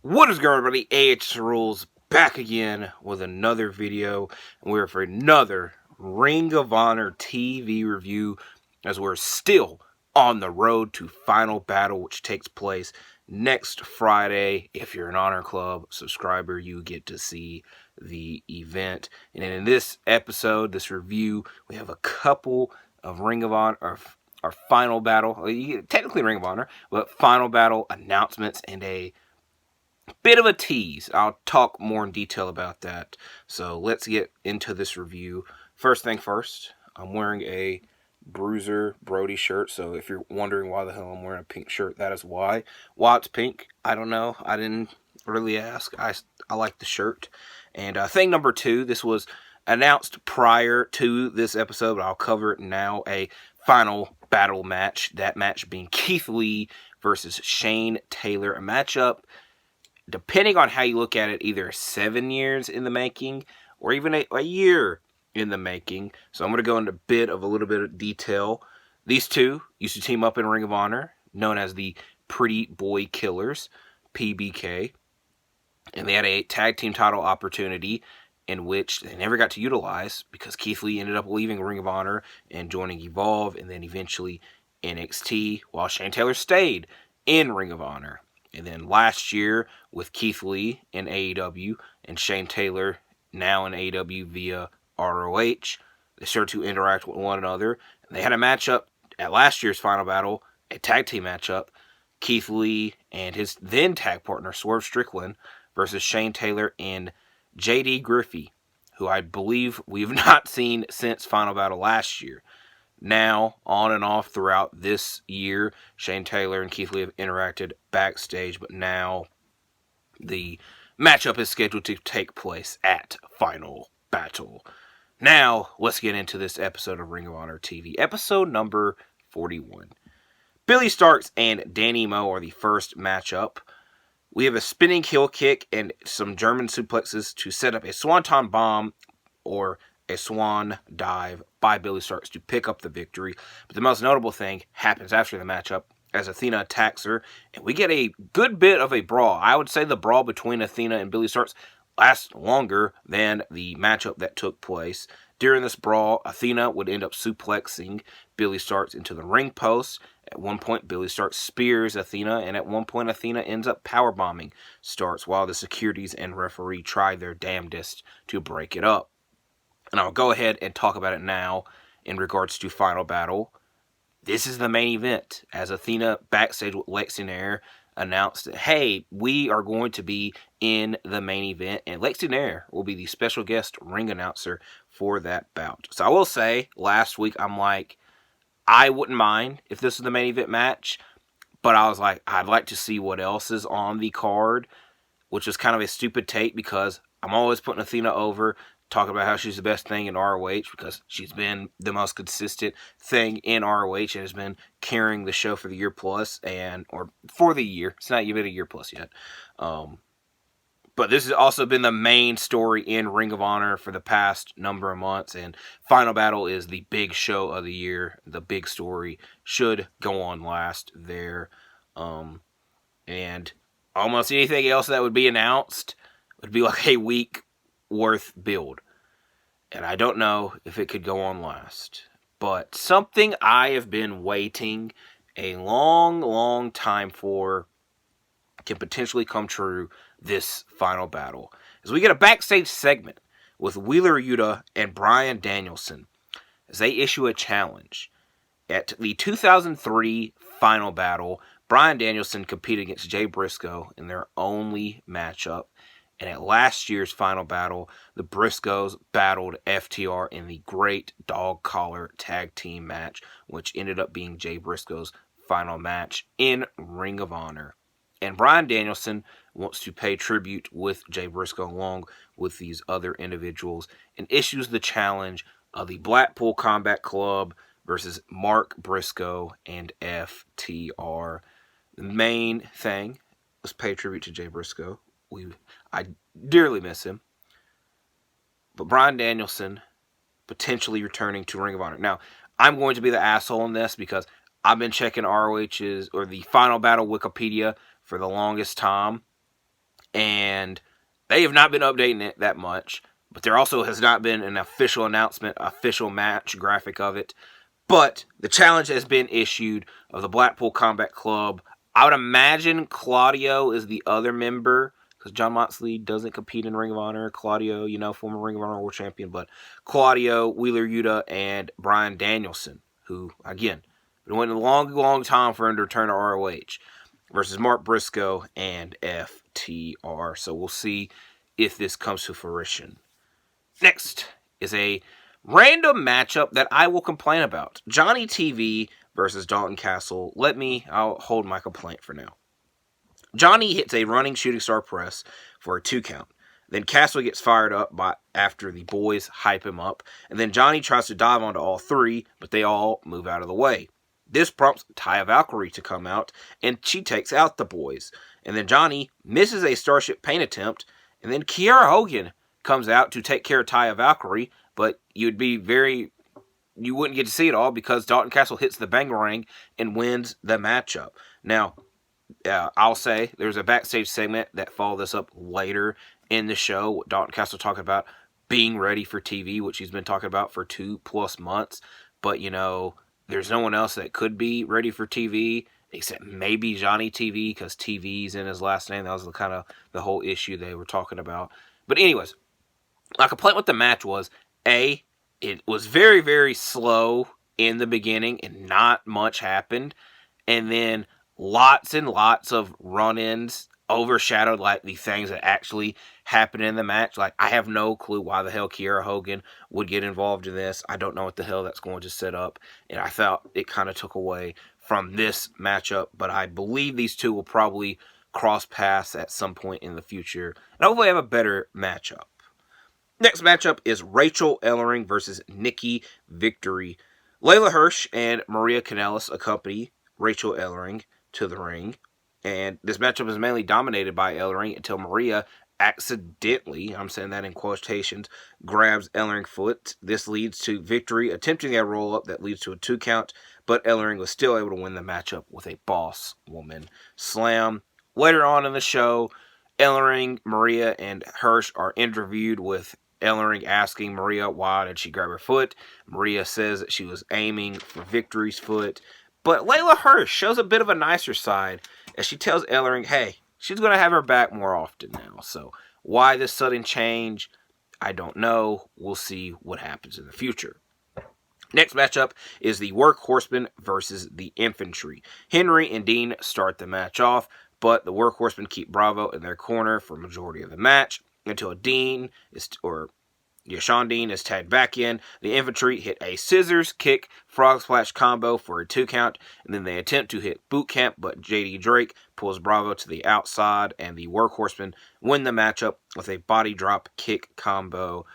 What is going on, everybody? AH Rules back again with another video, and we're for another Ring of Honor TV review, as we're still on the road to Final Battle, which takes place next Friday. If you're an Honor Club subscriber, you get to see the event. And in this episode, this review, we have a couple of Ring of Honor, our Final Battle, technically Ring of Honor, but Final Battle announcements and a bit of a tease. I'll talk more in detail about that. So let's get into this review. First thing first, I'm wearing a Bruiser Brody shirt. So if you're wondering why the hell I'm wearing a pink shirt, that is why. Why it's pink, I don't know. I didn't really ask. I like the shirt. And thing number two, this was announced prior to this episode, but I'll cover it now. A final battle match. That match being Keith Lee versus Shane Taylor. A matchup, depending on how you look at it, either 7 years in the making or even a year in the making. So I'm going to go into a little bit of detail. These two used to team up in Ring of Honor, known as the Pretty Boy Killers, PBK. And they had a tag team title opportunity in which they never got to utilize because Keith Lee ended up leaving Ring of Honor and joining Evolve and then eventually NXT, while Shane Taylor stayed in Ring of Honor. And then last year with Keith Lee in AEW and Shane Taylor now in AEW via ROH, they started to interact with one another. And they had a matchup at last year's Final Battle, a tag team matchup, Keith Lee and his then tag partner Swerve Strickland versus Shane Taylor and JD Griffey, who I believe we've not seen since Final Battle last year. Now, on and off throughout this year, Shane Taylor and Keith Lee have interacted backstage, but now the matchup is scheduled to take place at Final Battle. Now, let's get into this episode of Ring of Honor TV, episode number 41. Billy Starkz and Danny Moe are the first matchup. We have a spinning heel kick and some German suplexes to set up a swanton bomb or a swan dive by Billy Starkz to pick up the victory. But the most notable thing happens after the matchup as Athena attacks her, and we get a good bit of a brawl. I would say the brawl between Athena and Billy Starkz lasts longer than the matchup that took place. During this brawl, Athena would end up suplexing Billy Starkz into the ring post. At one point, Billy Starkz spears Athena, and at one point, Athena ends up powerbombing Starkz while the securities and referee try their damnedest to break it up. And I'll go ahead and talk about it now in regards to Final Battle. This is the main event, as Athena backstage with Lexi Nair announced that, hey, we are going to be in the main event, and Lexi Nair will be the special guest ring announcer for that bout. So I will say, last week I'm like, I wouldn't mind if this was the main event match, but I was like, I'd like to see what else is on the card, which was kind of a stupid take because I'm always putting Athena over, talking about how she's the best thing in ROH because she's been the most consistent thing in ROH and has been carrying the show for the year plus, or for the year. It's not even a year plus yet. But this has also been the main story in Ring of Honor for the past number of months, and Final Battle is the big show of the year. The big story should go on last there. And almost anything else that would be announced would be like a week worth build. And I don't know if it could go on last. But something I have been waiting a long time for can potentially come true this Final Battle. As we get a backstage segment with Wheeler Yuta and Bryan Danielson as they issue a challenge. At the 2003 Final Battle, Bryan Danielson competed against Jay Briscoe in their only matchup. And at last year's Final Battle, the Briscoes battled FTR in the Great Dog Collar Tag Team match, which ended up being Jay Briscoe's final match in Ring of Honor. And Bryan Danielson wants to pay tribute with Jay Briscoe along with these other individuals and issues the challenge of the Blackpool Combat Club versus Mark Briscoe and FTR. The main thing was pay tribute to Jay Briscoe. I dearly miss him. But Bryan Danielson potentially returning to Ring of Honor. Now, I'm going to be the asshole in this because I've been checking ROH's or the Final Battle Wikipedia for the longest time. and they have not been updating it that much. But there also has not been an official announcement, official match graphic of it. But the challenge has been issued of the Blackpool Combat Club. I would imagine Claudio is the other member, because John Moxley doesn't compete in Ring of Honor. Claudio, former Ring of Honor World Champion, but Claudio, Wheeler Yuta, and Bryan Danielson, who, again, been waiting a long, long time for him to return to ROH, versus Mark Briscoe and FTR. So we'll see if this comes to fruition. Next is a random matchup that I will complain about. Johnny TV versus Dalton Castle. I'll hold my complaint for now. Johnny hits a running shooting star press for a 2 count. Then Castle gets fired up after the boys hype him up. And then Johnny tries to dive onto all 3, but they all move out of the way. This prompts Taya Valkyrie to come out, and she takes out the boys. And then Johnny misses a Starship Paint attempt, and then Kiera Hogan comes out to take care of Taya Valkyrie, but you wouldn't get to see it all because Dalton Castle hits the bangarang and wins the matchup. Now, I'll say there's a backstage segment that followed this up later in the show. Dalton Castle talking about being ready for TV, which he's been talking about for 2+ months. But, there's no one else that could be ready for TV except maybe Johnny TV, because TV's in his last name. That was kind of the whole issue they were talking about. But anyways, my complaint with the match was, it was very, very slow in the beginning and not much happened. And then lots and lots of run-ins overshadowed the things that actually happened in the match. I have no clue why the hell Kiera Hogan would get involved in this. I don't know what the hell that's going to set up. And I felt it kind of took away from this matchup. But I believe these two will probably cross paths at some point in the future. And hopefully have a better matchup. Next matchup is Rachel Ellering versus Nikki Victory. Layla Hirsch and Maria Kanellis accompany Rachel Ellering to the ring. And this matchup is mainly dominated by Ellering until Maria accidentally, I'm saying that in quotations, grabs Ellering's foot. This leads to Victory attempting a roll-up that leads to a 2 count, but Ellering was still able to win the matchup with a boss woman slam. Later on in the show, Ellering, Maria, and Hirsch are interviewed with Ellering asking Maria why did she grab her foot. Maria says that she was aiming for Victory's foot. But Layla Hirsch shows a bit of a nicer side as she tells Ellering, hey, she's going to have her back more often now. So why this sudden change, I don't know. We'll see what happens in the future. Next matchup is the Workhorsemen versus the Infantry. Henry and Dean start the match off, but the Workhorsemen keep Bravo in their corner for a majority of the match until Sean Dean is tagged back in. The Infantry hit a scissors kick frog splash combo for a 2 count, and then they attempt to hit boot camp, but JD Drake pulls Bravo to the outside, and the Workhorsemen win the matchup with a body drop kick combo.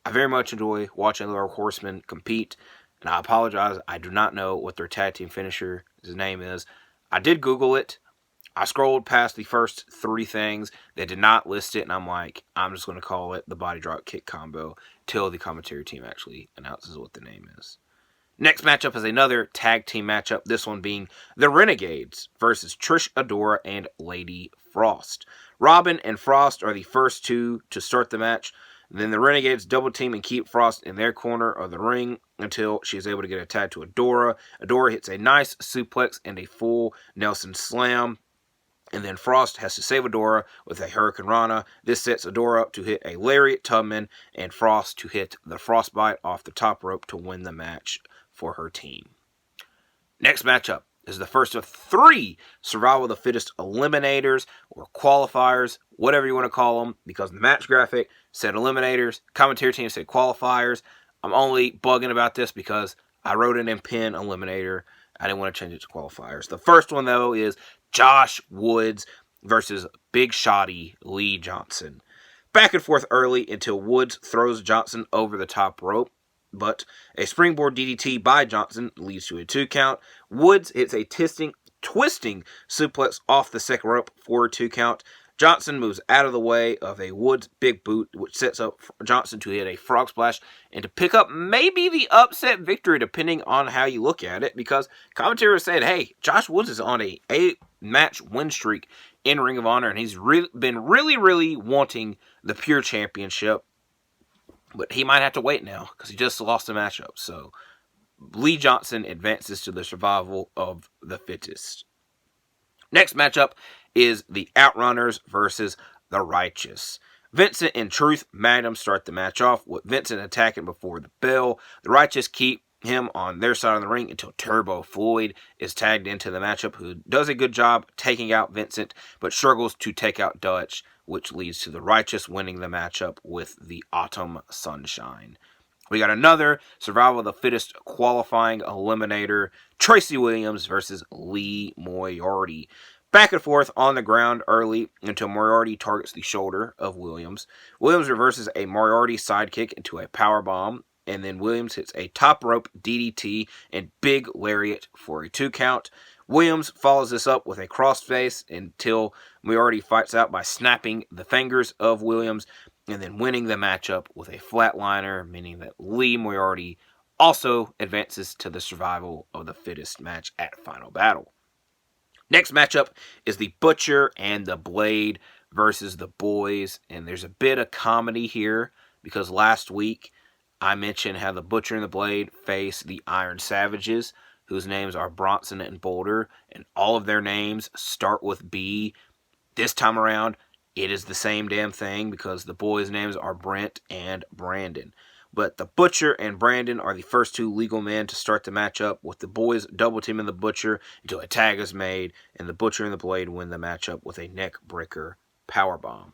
I very much enjoy watching the Workhorsemen compete, and I apologize, I do not know what their tag team finisher's name is. I did Google it. I scrolled past the first 3 things. They did not list it, and I'm like, I'm just going to call it the body drop kick combo till the commentary team actually announces what the name is. Next matchup is another tag team matchup, this one being the Renegades versus Trish Adora and Lady Frost. Robin and Frost are the first 2 to start the match. Then the Renegades double team and keep Frost in their corner of the ring until she is able to get attacked to Adora. Adora hits a nice suplex and a full Nelson slam. And then Frost has to save Adora with a Hurricane Rana. This sets Adora up to hit a Lariat Tubman and Frost to hit the Frostbite off the top rope to win the match for her team. Next matchup is the first of 3 Survival of the Fittest Eliminators or qualifiers, whatever you want to call them, because the match graphic said Eliminators, commentary team said qualifiers. I'm only bugging about this because I wrote it in pen Eliminator. I didn't want to change it to qualifiers. The first one, though, is Josh Woods versus Big Shotty Lee Johnson. Back and forth early until Woods throws Johnson over the top rope, but a springboard DDT by Johnson leads to a 2 count. Woods hits a twisting suplex off the second rope for a 2 count. Johnson moves out of the way of a Woods big boot, which sets up Johnson to hit a frog splash and to pick up maybe the upset victory, depending on how you look at it, because commentary was saying, hey, Josh Woods is on a 8-match win streak, in Ring of Honor, and he's been really wanting the Pure Championship. But he might have to wait now because he just lost a matchup. So Lee Johnson advances to the survival of the fittest. Next matchup is the Outrunners versus the Righteous. Vincent and Truth Magnum start the match off with Vincent attacking before the bell. The Righteous keep him on their side of the ring until Turbo Floyd is tagged into the matchup, who does a good job taking out Vincent but struggles to take out Dutch, which leads to the Righteous winning the matchup with the Autumn Sunshine. We got another Survival of the Fittest qualifying eliminator, Tracy Williams versus Lee Moriarty. Back and forth on the ground early until Moriarty targets the shoulder of Williams. Williams reverses a Moriarty sidekick into a powerbomb, and then Williams hits a top rope DDT and big lariat for a 2 count. Williams follows this up with a crossface until Moriarty fights out by snapping the fingers of Williams and then winning the matchup with a flatliner, meaning that Lee Moriarty also advances to the Survival of the Fittest match at Final Battle. Next matchup is the Butcher and the Blade versus the Boys, and there's a bit of comedy here because last week I mentioned how the Butcher and the Blade face the Iron Savages, whose names are Bronson and Boulder, and all of their names start with B. This time around, it is the same damn thing because the boys' names are Brent and Brandon. But the Butcher and Brandon are the first 2 legal men to start the matchup, with the boys double teaming the Butcher until a tag is made, and the Butcher and the Blade win the matchup with a neck breaker powerbomb.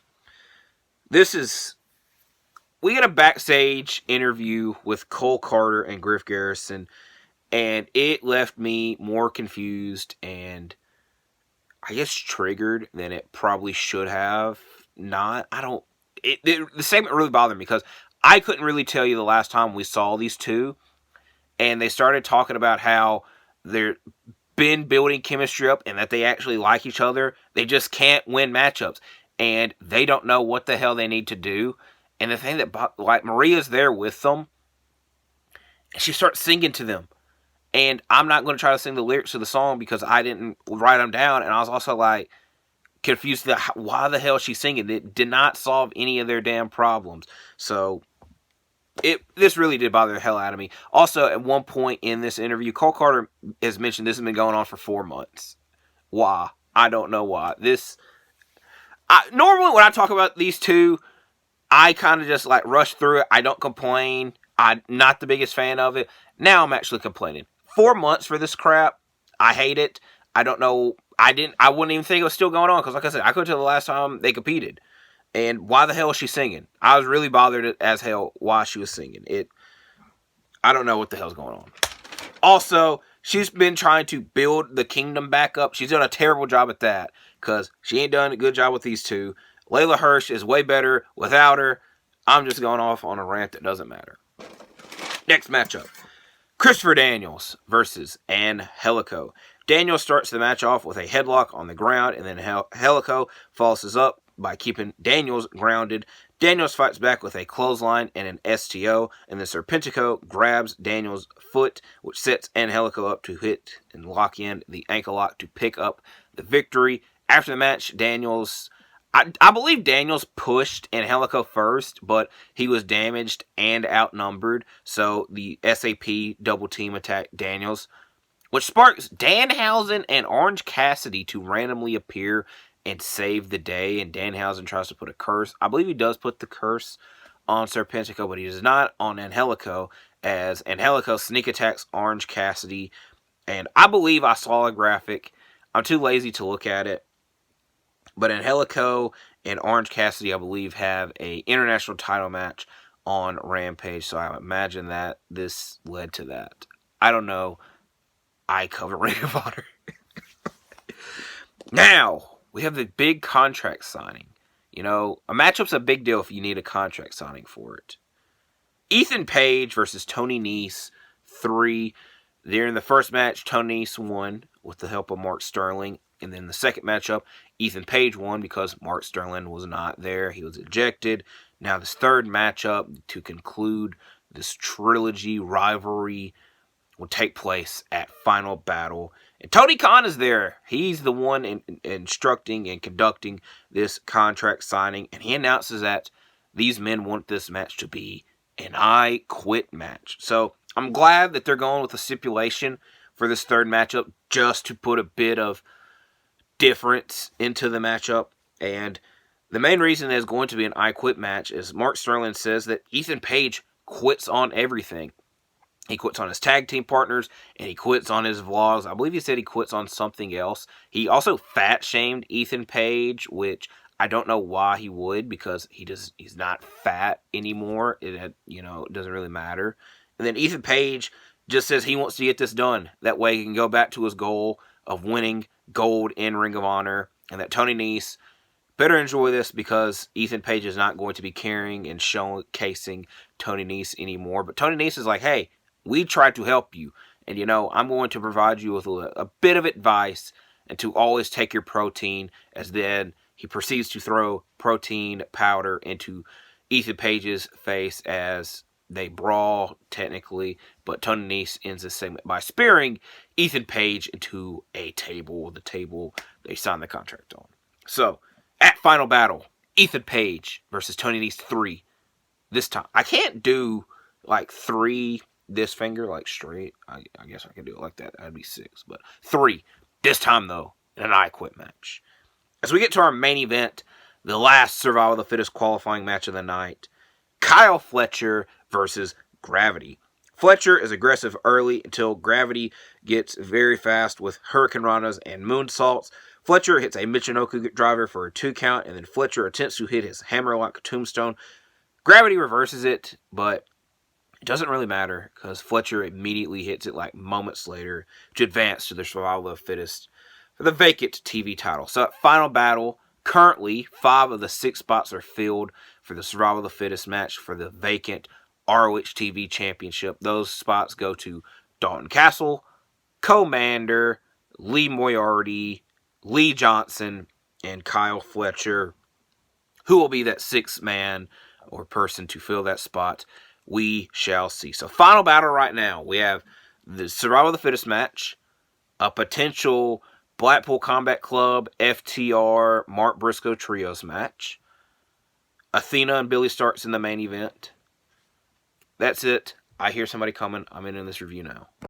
We get a backstage interview with Cole Carter and Griff Garrison, and it left me more confused and I guess triggered than it probably should have. The segment really bothered me because I couldn't really tell you the last time we saw these two, and they started talking about how they've been building chemistry up and that they actually like each other. They just can't win matchups, and they don't know what the hell they need to do. And the thing that, like, Maria's there with them, and she starts singing to them. And I'm not going to try to sing the lyrics to the song because I didn't write them down. And I was also, like, confused why the hell she's singing. It did not solve any of their damn problems. So this really did bother the hell out of me. Also, at one point in this interview, Cole Carter has mentioned this has been going on for 4 months. Why? I don't know why. Normally when I talk about these two, I kind of just, like, rush through it. I don't complain. I'm not the biggest fan of it. Now I'm actually complaining. 4 months for this crap. I hate it. I don't know. I wouldn't even think it was still going on because, like I said, I couldn't tell the last time they competed. And why the hell is she singing? I was really bothered as hell why she was singing. I don't know what the hell's going on. Also, she's been trying to build the kingdom back up. She's done a terrible job at that because she ain't done a good job with these two. Layla Hirsch is way better without her. I'm just going off on a rant that doesn't matter. Next matchup. Christopher Daniels versus Angelico. Daniels starts the match off with a headlock on the ground, and then Angelico follows up by keeping Daniels grounded. Daniels fights back with a clothesline and an STO, and then Serpentico grabs Daniels' foot, which sets Angelico up to hit and lock in the ankle lock to pick up the victory. After the match, I believe Daniels pushed Angelico first, but he was damaged and outnumbered, so the SAP double team attacked Daniels, which sparks Danhausen and Orange Cassidy to randomly appear and save the day, and Danhausen tries to put a curse. I believe he does put the curse on Serpentico, but he does not on Angelico, as Angelico sneak attacks Orange Cassidy, and I believe I saw a graphic. I'm too lazy to look at it. But Angelico and Orange Cassidy, I believe, have a international title match on Rampage, so I imagine that this led to that. I don't know. I cover Ring of Honor. Now, we have the big contract signing. You know, a matchup's a big deal if you need a contract signing for it. Ethan Page versus Tony Nese 3. During the first match, Tony Nese won with the help of Mark Sterling. And then the second matchup, Ethan Page won because Mark Sterling was not there. He was ejected. Now this third matchup to conclude this trilogy rivalry will take place at Final Battle. And Tony Khan is there. He's the one instructing and conducting this contract signing. And he announces that these men want this match to be an I Quit match. So I'm glad that they're going with a stipulation for this third matchup just to put a bit of difference into the matchup. And the main reason there's going to be an I Quit match is Mark Sterling says that Ethan Page quits on everything. He quits on his tag team partners, and he quits on his vlogs. I believe he said he quits on something else. He also fat-shamed Ethan Page, which I don't know why he would, because he's not fat anymore. It doesn't really matter. And then Ethan Page just says he wants to get this done. That way he can go back to his goal of winning gold in Ring of Honor, and that Tony Nese better enjoy this because Ethan Page is not going to be carrying and showcasing Tony Nese anymore. But Tony Nese is like, hey, we tried to help you, and I'm going to provide you with a bit of advice and to always take your protein, as then he proceeds to throw protein powder into Ethan Page's face as they brawl, technically, but Tony Nese ends this segment by spearing Ethan Page into a table, the table they signed the contract on. So, at Final Battle, Ethan Page versus Tony Nese 3. This time, I can't do like 3 this finger like straight. I guess I can do it like that. That'd be 6, but 3 this time though in an I Quit match. As we get to our main event, the last Survival of the Fittest qualifying match of the night, Kyle Fletcher versus Gravity. Fletcher is aggressive early until Gravity gets very fast with Hurricane Ranas and moonsaults. Fletcher hits a Michinoku driver for a 2 count, and then Fletcher attempts to hit his hammerlock tombstone. Gravity reverses it, but it doesn't really matter because Fletcher immediately hits it like moments later to advance to the Survival of the Fittest for the vacant TV title. So at Final Battle, currently 5 of the 6 spots are filled for the Survival of the Fittest match for the vacant ROH TV Championship. Those spots go to Dalton Castle, Commander, Lee Moriarty, Lee Johnson, and Kyle Fletcher. Who will be that 6th man or person to fill that spot? We shall see. So, Final Battle right now. We have the Survival of the Fittest match, a potential Blackpool Combat Club, FTR, Mark Briscoe Trios match, Athena and Billy Starks in the main event. That's it. I hear somebody coming. I'm in this review now.